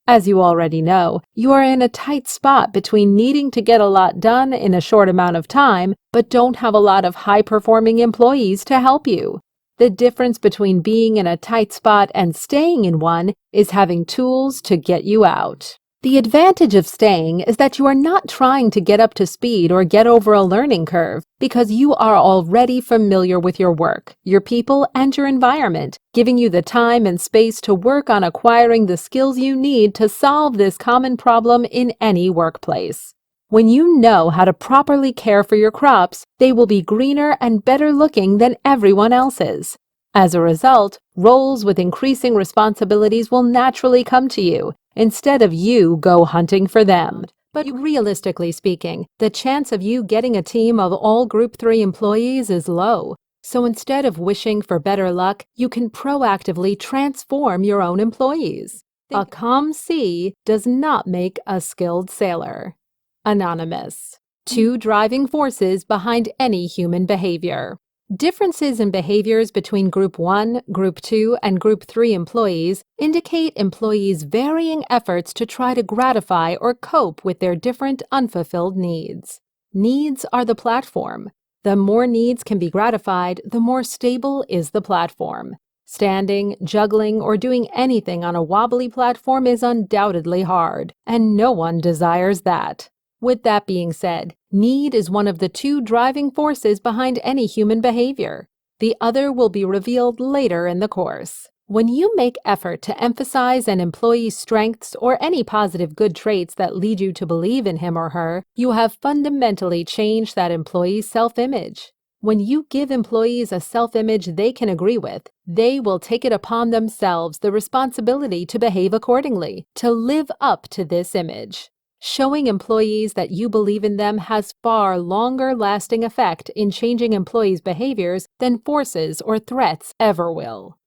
As you already know, you are in a tight spot between needing to get a lot done in a short amount of time, but don't have a lot of high-performing employees to help you. The difference between being in a tight spot and staying in one is having tools to get you out. The advantage of staying is that you are not trying to get up to speed or get over a learning curve because you are already familiar with your work, your people, and your environment, giving you the time and space to work on acquiring the skills you need to solve this common problem in any workplace. When you know how to properly care for your crops, they will be greener and better looking than everyone else's. As a result, roles with increasing responsibilities will naturally come to you, instead of you go hunting for them. But realistically speaking, the chance of you getting a team of all Group 3 employees is low. So instead of wishing for better luck, you can proactively transform your own employees. A calm sea does not make a skilled sailor. Anonymous. 2 driving forces behind any human behavior. Differences in behaviors between Group 1, Group 2, and Group 3 employees indicate employees' varying efforts to try to gratify or cope with their different unfulfilled needs. Needs are the platform. The more needs can be gratified, the more stable is the platform. Standing, juggling, or doing anything on a wobbly platform is undoubtedly hard, and no one desires that. With that being said, need is one of the 2 driving forces behind any human behavior. The other will be revealed later in the course. When you make effort to emphasize an employee's strengths or any positive good traits that lead you to believe in him or her, you have fundamentally changed that employee's self-image. When you give employees a self-image they can agree with, they will take it upon themselves the responsibility to behave accordingly, to live up to this image. Showing employees that you believe in them has far longer-lasting effect in changing employees' behaviors than forces or threats ever will.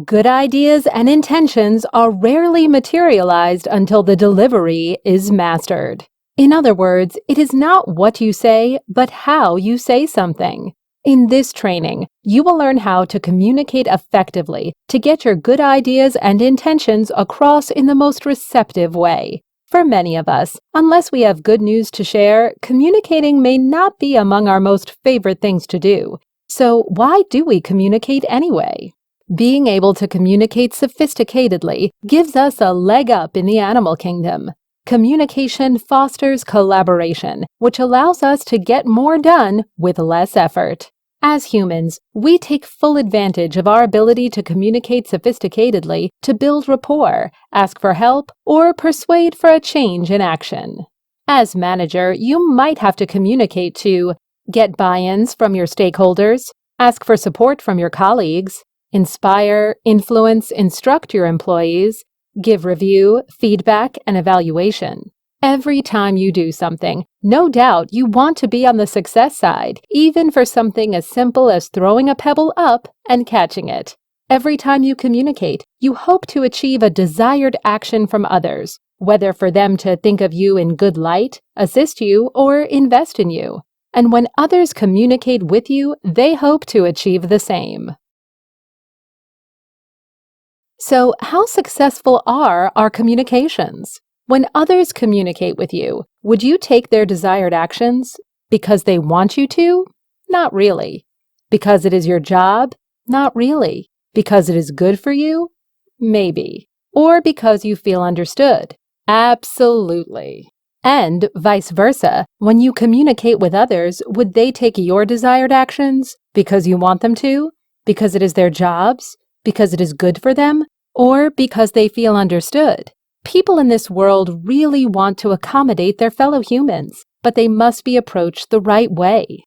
Good ideas and intentions are rarely materialized until the delivery is mastered. In other words, it is not what you say, but how you say something. In this training, you will learn how to communicate effectively to get your good ideas and intentions across in the most receptive way. For many of us, unless we have good news to share, communicating may not be among our most favorite things to do. So why do we communicate anyway? Being able to communicate sophisticatedly gives us a leg up in the animal kingdom. Communication fosters collaboration, which allows us to get more done with less effort. As humans, we take full advantage of our ability to communicate sophisticatedly to build rapport, ask for help, or persuade for a change in action. As manager, you might have to communicate to get buy-ins from your stakeholders, ask for support from your colleagues, inspire, influence, instruct your employees, give review, feedback, and evaluation. Every time you do something, no doubt you want to be on the success side, even for something as simple as throwing a pebble up and catching it. Every time you communicate, you hope to achieve a desired action from others, whether for them to think of you in good light, assist you, or invest in you. And when others communicate with you, they hope to achieve the same. So, how successful are our communications? When others communicate with you, would you take their desired actions? Because they want you to? Not really. Because it is your job? Not really. Because it is good for you? Maybe. Or because you feel understood? Absolutely. And vice versa, when you communicate with others, would they take your desired actions? Because you want them to? Because it is their jobs? Because it is good for them? Or because they feel understood? People in this world really want to accommodate their fellow humans, but they must be approached the right way.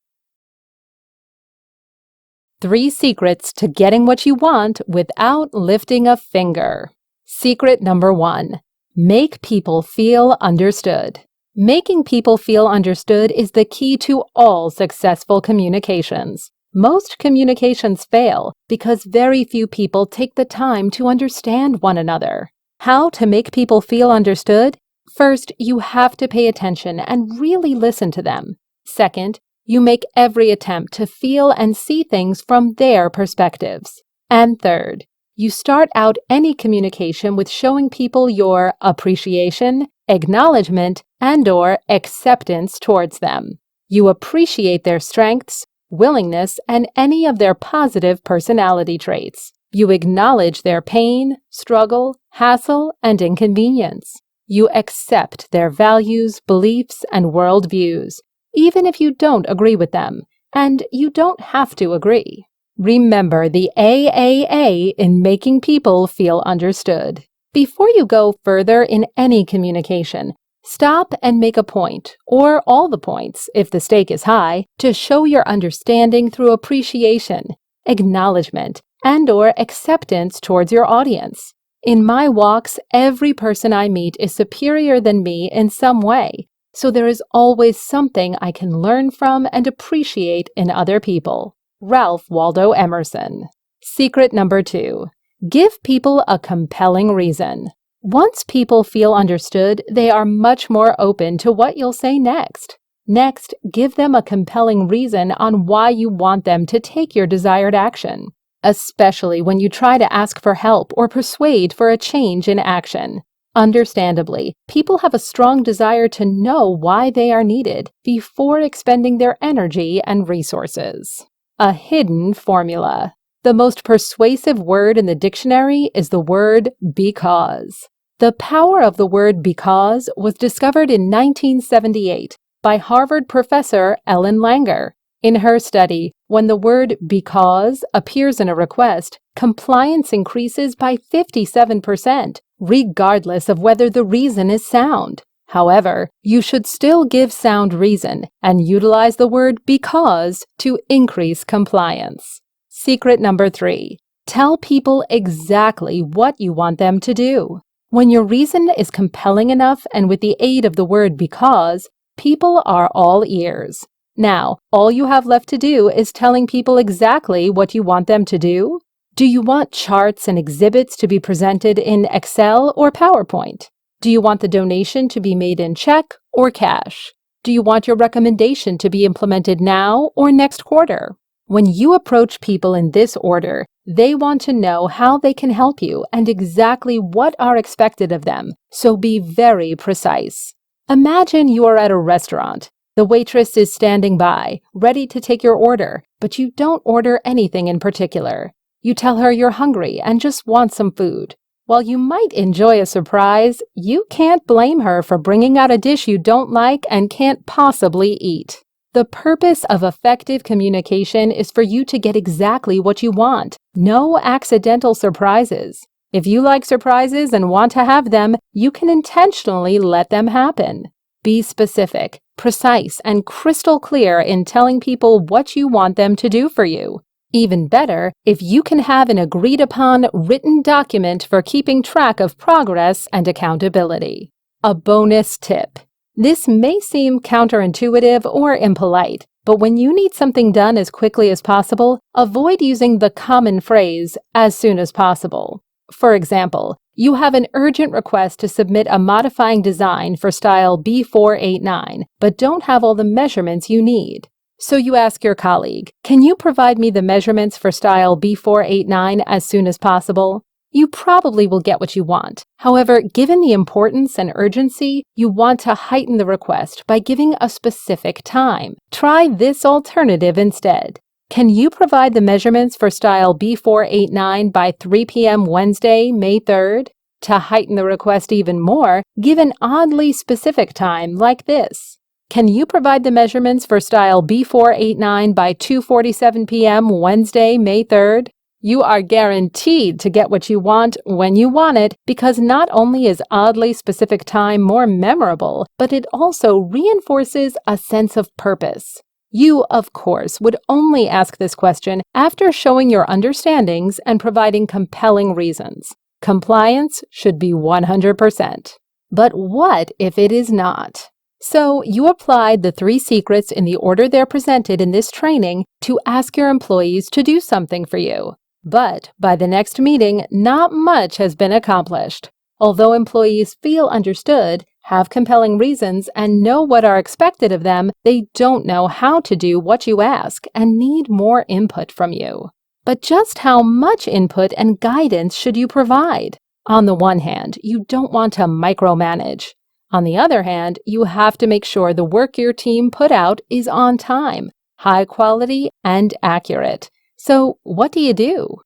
3 secrets to getting what you want without lifting a finger. Secret number 1. Make people feel understood. Making people feel understood is the key to all successful communications. Most communications fail because very few people take the time to understand one another. How to make people feel understood? First, you have to pay attention and really listen to them. Second, you make every attempt to feel and see things from their perspectives. And third, You start out any communication with showing people your appreciation, acknowledgement, and/or acceptance towards them. You appreciate their strengths, willingness, and any of their positive personality traits. You acknowledge their pain, struggle, hassle, and inconvenience. You accept their values, beliefs, and worldviews, even if you don't agree with them, and you don't have to agree. Remember the AAA in making people understood. Understood. Before you go further in any communication, stop and make a point, or all the points, if the stake is high, to show your understanding through appreciation, acknowledgement, and/or acceptance towards your audience. In my walks, every person I meet is superior than me in some way, so there is always something I can learn from and appreciate in other people. Ralph Waldo Emerson. Secret number 2. Give people a compelling reason. Once people feel understood, they are much more open to what you'll say next. Next, give them a compelling reason on why you want them to take your desired action, especially when you try to ask for help or persuade for a change in action. Understandably, people have a strong desire to know why they are needed before expending their energy and resources. A hidden formula. The most persuasive word in the dictionary is the word because. The power of the word because was discovered in 1978 by Harvard professor Ellen Langer. In her study, when the word because appears in a request, compliance increases by 57%, regardless of whether the reason is sound. However, you should still give sound reason and utilize the word because to increase compliance. Secret number 3. Tell people exactly what you want them to do. When your reason is compelling enough and with the aid of the word because, people are all ears. Now, all you have left to do is telling people exactly what you want them to do. Do you want charts and exhibits to be presented in Excel or PowerPoint? Do you want the donation to be made in check or cash? Do you want your recommendation to be implemented now or next quarter? When you approach people in this order, they want to know how they can help you and exactly what are expected of them, so be very precise. Imagine you are at a restaurant. The waitress is standing by, ready to take your order, but you don't order anything in particular. You tell her you're hungry and just want some food. While you might enjoy a surprise, you can't blame her for bringing out a dish you don't like and can't possibly eat. The purpose of effective communication is for you to get exactly what you want. No accidental surprises. If you like surprises and want to have them, you can intentionally let them happen. Be specific, precise, and crystal clear in telling people what you want them to do for you. Even better, if you can have an agreed-upon written document for keeping track of progress and accountability. A bonus tip. This may seem counterintuitive or impolite, but when you need something done as quickly as possible, avoid using the common phrase, as soon as possible. For example, you have an urgent request to submit a modifying design for style B489, but don't have all the measurements you need. So you ask your colleague, "Can you provide me the measurements for style B489 as soon as possible?" You probably will get what you want. However, given the importance and urgency, you want to heighten the request by giving a specific time. Try this alternative instead. "Can you provide the measurements for style B489 by 3 p.m. Wednesday, May 3rd? To heighten the request even more, give an oddly specific time like this. "Can you provide the measurements for style B489 by 2:47 p.m. Wednesday, May 3rd? You are guaranteed to get what you want when you want it, because not only is oddly specific time more memorable, but it also reinforces a sense of purpose. You, of course, would only ask this question after showing your understandings and providing compelling reasons. Compliance should be 100%. But what if it is not? So you applied the 3 secrets in the order they're presented in this training to ask your employees to do something for you. But by the next meeting, not much has been accomplished. Although employees feel understood, have compelling reasons, and know what are expected of them, they don't know how to do what you ask and need more input from you. But just how much input and guidance should you provide? On the one hand, you don't want to micromanage. On the other hand, you have to make sure the work your team put out is on time, high quality, and accurate. So, what do you do?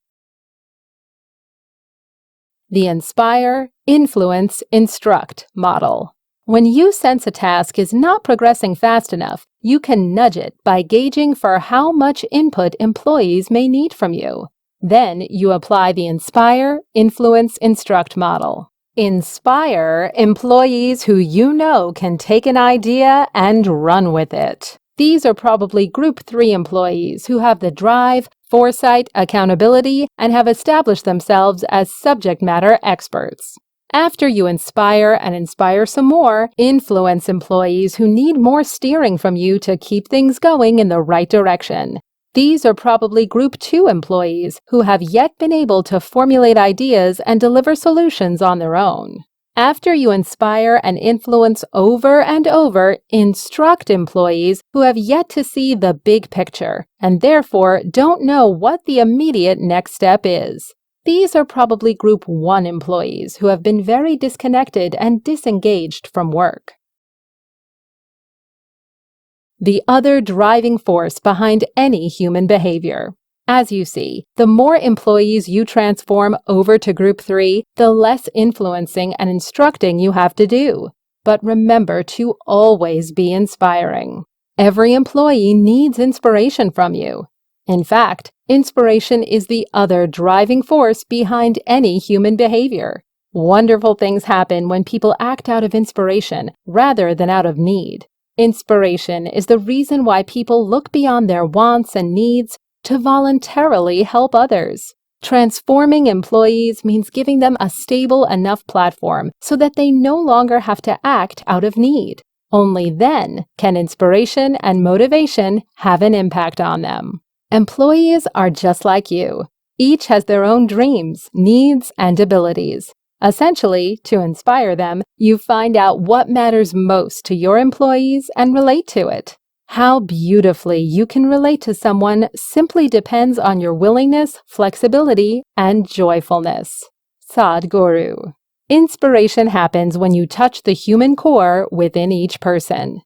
The Inspire, Influence, Instruct model. When you sense a task is not progressing fast enough, you can nudge it by gauging for how much input employees may need from you. Then you apply the Inspire, Influence, Instruct model. Inspire employees who you know can take an idea and run with it. These are probably Group 3 employees who have the drive, foresight, accountability, and have established themselves as subject matter experts. After you inspire and inspire some more, influence employees who need more steering from you to keep things going in the right direction. These are probably Group 2 employees who have yet been able to formulate ideas and deliver solutions on their own. After you inspire and influence over and over, instruct employees who have yet to see the big picture and therefore don't know what the immediate next step is. These are probably Group 1 employees who have been very disconnected and disengaged from work. The other driving force behind any human behavior. As you see, the more employees you transform over to Group 3, the less influencing and instructing you have to do. But remember to always be inspiring. Every employee needs inspiration from you. In fact, inspiration is the other driving force behind any human behavior. Wonderful things happen when people act out of inspiration rather than out of need. Inspiration is the reason why people look beyond their wants and needs to voluntarily help others. Transforming employees means giving them a stable enough platform so that they no longer have to act out of need. Only then can inspiration and motivation have an impact on them. Employees are just like you. Each has their own dreams, needs, and abilities. Essentially, to inspire them, you find out what matters most to your employees and relate to it. How beautifully you can relate to someone simply depends on your willingness, flexibility, and joyfulness. Sadhguru. Inspiration happens when you touch the human core within each person.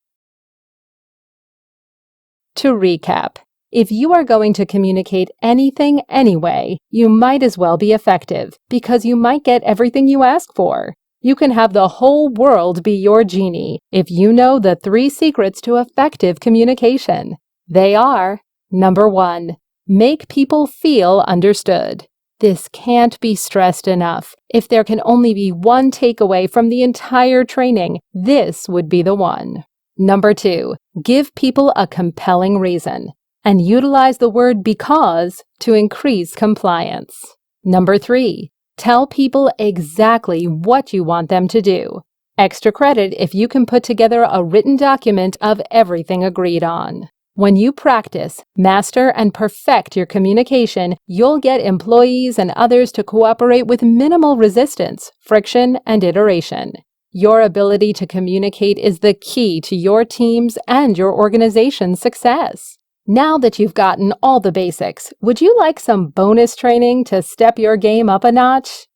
To recap, if you are going to communicate anything anyway, you might as well be effective because you might get everything you ask for. You can have the whole world be your genie if you know the 3 secrets to effective communication. They are: Number 1, make people feel understood. This can't be stressed enough. If there can only be one takeaway from the entire training, this would be the one. Number 2, give people a compelling reason and utilize the word because to increase compliance. Number 3, tell people exactly what you want them to do. Extra credit if you can put together a written document of everything agreed on. When you practice, master, and perfect your communication, you'll get employees and others to cooperate with minimal resistance, friction, and iteration. Your ability to communicate is the key to your team's and your organization's success. Now that you've gotten all the basics, would you like some bonus training to step your game up a notch?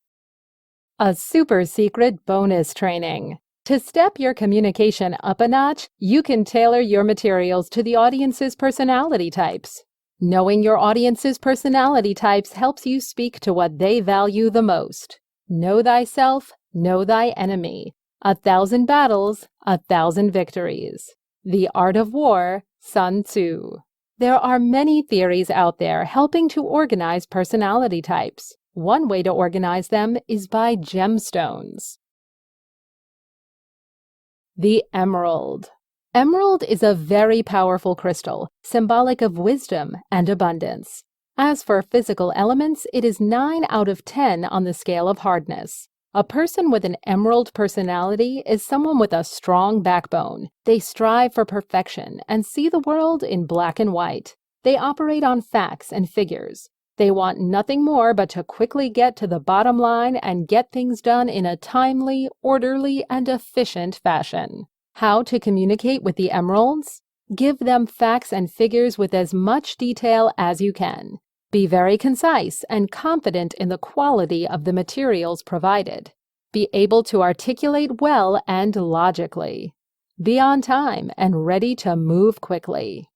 A super secret bonus training. To step your communication up a notch, you can tailor your materials to the audience's personality types. Knowing your audience's personality types helps you speak to what they value the most. Know thyself, know thy enemy. 1,000 battles, 1,000 victories. The Art of War, Sun Tzu. There are many theories out there helping to organize personality types. One way to organize them is by gemstones. The emerald. Emerald is a very powerful crystal, symbolic of wisdom and abundance. As for physical elements, it is 9 out of 10 on the scale of hardness. A person with an emerald personality is someone with a strong backbone. They strive for perfection and see the world in black and white. They operate on facts and figures. They want nothing more but to quickly get to the bottom line and get things done in a timely, orderly, and efficient fashion. How to communicate with the emeralds? Give them facts and figures with as much detail as you can. Be very concise and confident in the quality of the materials provided. Be able to articulate well and logically. Be on time and ready to move quickly.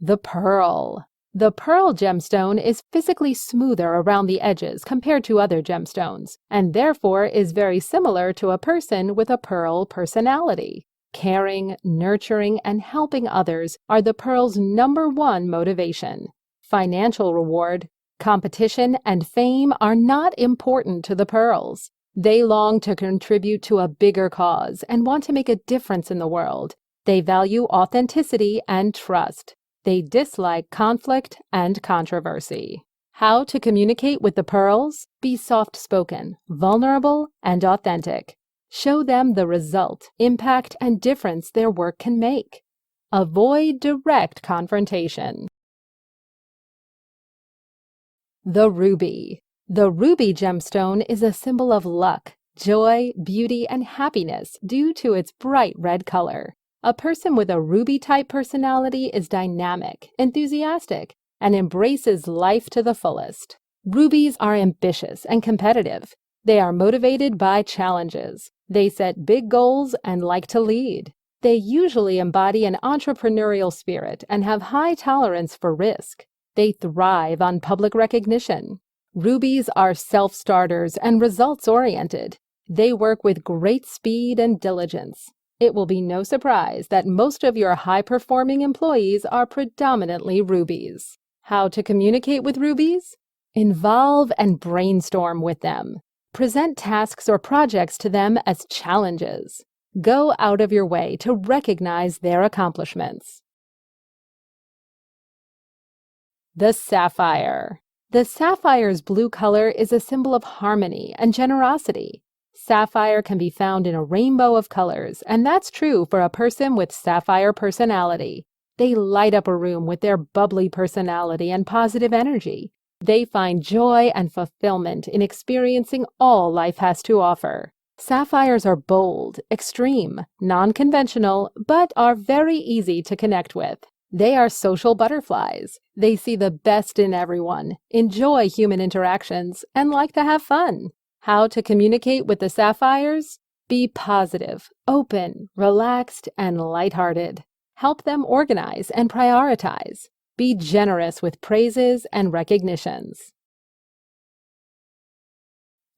The pearl. The pearl gemstone is physically smoother around the edges compared to other gemstones, and therefore is very similar to a person with a pearl personality. Caring, nurturing, and helping others are the pearl's #1 motivation. Financial reward, competition, and fame are not important to the pearls. They long to contribute to a bigger cause and want to make a difference in the world. They value authenticity and trust. They dislike conflict and controversy. How to communicate with the pearls? Be soft-spoken, vulnerable, and authentic. Show them the result, impact, and difference their work can make. Avoid direct confrontation. The ruby. The ruby gemstone is a symbol of luck, joy, beauty, and happiness due to its bright red color. A person with a ruby-type personality is dynamic, enthusiastic, and embraces life to the fullest. Rubies are ambitious and competitive. They are motivated by challenges. They set big goals and like to lead. They usually embody an entrepreneurial spirit and have high tolerance for risk. They thrive on public recognition. Rubies are self-starters and results-oriented. They work with great speed and diligence. It will be no surprise that most of your high-performing employees are predominantly rubies. How to communicate with rubies? Involve and brainstorm with them. Present tasks or projects to them as challenges. Go out of your way to recognize their accomplishments. The sapphire. The sapphire's blue color is a symbol of harmony and generosity. Sapphire can be found in a rainbow of colors, and that's true for a person with sapphire personality. They light up a room with their bubbly personality and positive energy. They find joy and fulfillment in experiencing all life has to offer. Sapphires are bold, extreme, non-conventional, but are very easy to connect with. They are social butterflies. They see the best in everyone, enjoy human interactions, and like to have fun. How to communicate with the sapphires? Be positive, open, relaxed, and lighthearted. Help them organize and prioritize. Be generous with praises and recognitions.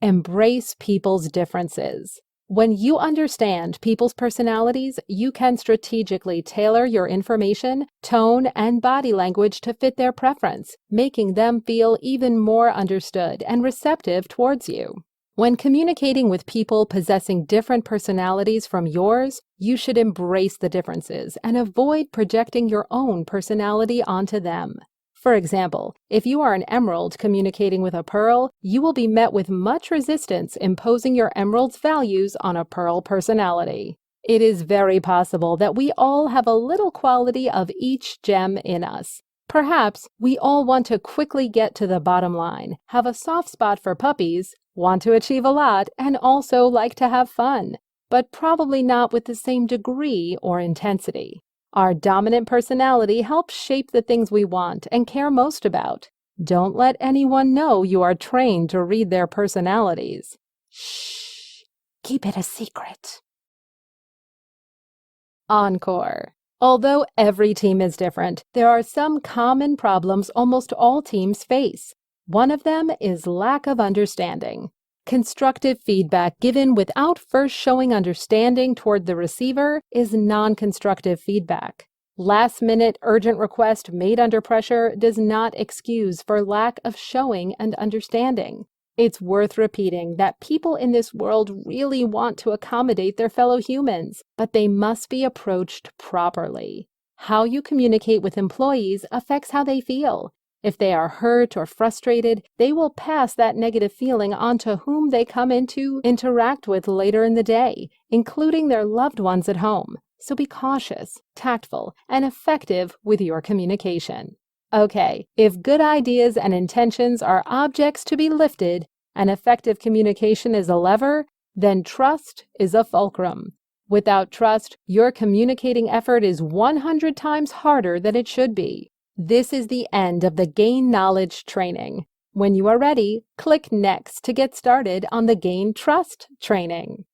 Embrace people's differences. When you understand people's personalities, you can strategically tailor your information, tone, and body language to fit their preference, making them feel even more understood and receptive towards you. When communicating with people possessing different personalities from yours, you should embrace the differences and avoid projecting your own personality onto them. For example, if you are an emerald communicating with a pearl, you will be met with much resistance imposing your emerald's values on a pearl personality. It is very possible that we all have a little quality of each gem in us. Perhaps we all want to quickly get to the bottom line, have a soft spot for puppies, want to achieve a lot, and also like to have fun, but probably not with the same degree or intensity. Our dominant personality helps shape the things we want and care most about. Don't let anyone know you are trained to read their personalities. Shh, keep it a secret. Encore. Although every team is different, there are some common problems almost all teams face. One of them is lack of understanding. Constructive feedback given without first showing understanding toward the receiver is non-constructive feedback. Last-minute urgent request made under pressure does not excuse for lack of showing and understanding. It's worth repeating that people in this world really want to accommodate their fellow humans, but they must be approached properly. How you communicate with employees affects how they feel. If they are hurt or frustrated, they will pass that negative feeling on to whom they come into interact with later in the day, including their loved ones at home. So be cautious, tactful, and effective with your communication. Okay, if good ideas and intentions are objects to be lifted, and effective communication is a lever, then trust is a fulcrum. Without trust, your communicating effort is 100 times harder than it should be. This is the end of the Gain Knowledge training. When you are ready, click Next to get started on the Gain Trust training.